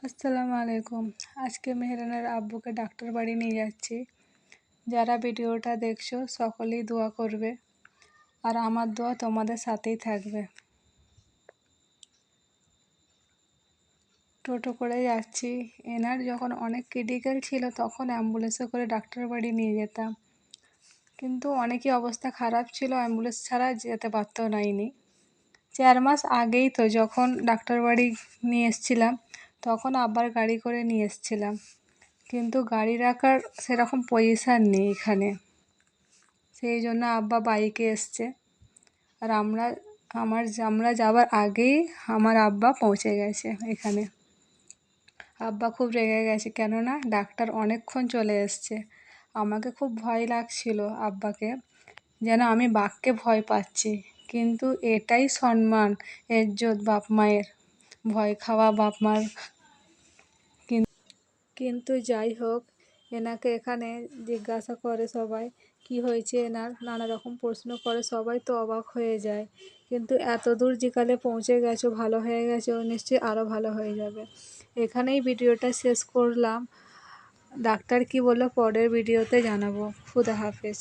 আসসালামু আলাইকুম। আজকে মেহরানের আব্বুকে ডাক্তার বাড়ি নিয়ে যাচ্ছি। যারা ভিডিওটা দেখছো সকলেই দোয়া করবে, আর আমার দোয়া তোমাদের সাথেই থাকবে। টোটো করে যাচ্ছি। এনার যখন অনেক ক্রিটিক্যাল ছিল তখন অ্যাম্বুলেন্সে করে ডাক্তার বাড়ি নিয়ে যেতাম, কিন্তু অনেকই অবস্থা খারাপ ছিল, অ্যাম্বুলেন্স ছাড়া যেতে পারতো না ইনি। 4 মাস আগেই তো যখন ডাক্তার বাড়ি নিয়ে এসেছিলাম তখন আব্বার গাড়ি করে নিয়ে এসেছিলাম, কিন্তু গাড়ি রাখার সেরকম পজিশান নেই এখানে, সেই জন্য আব্বা বাইকে এসছে। আর আমরা যাবার আগেই আমার আব্বা পৌঁছে গেছে এখানে। আব্বা খুব রেগে গেছে, কেননা ডাক্তার অনেকক্ষণ চলে এসছে। আমাকে খুব ভয় লাগছিল আব্বাকে, যেন আমি বাঘকে ভয় পাচ্ছি, কিন্তু এটাই সম্মান, ইজ্জত বাপ মায়ের, ভয় খাওয়া বাপ মার। কিন্তু যাই হোক, এনাকে এখানে জিজ্ঞাসা করে সবাই কি হয়েছে এনার, নানা রকম প্রশ্ন করে, সবাই তো অবাক হয়ে যায়। কিন্তু এত দূর যেকালে পৌঁছে গেছো, ভালো হয়ে গেছে, ও নিশ্চয়ই আরও ভালো হয়ে যাবে। এখানেই ভিডিওটা শেষ করলাম। ডাক্তার কি বললো পরের ভিডিওতে জানাবো। খুদা হাফেজ।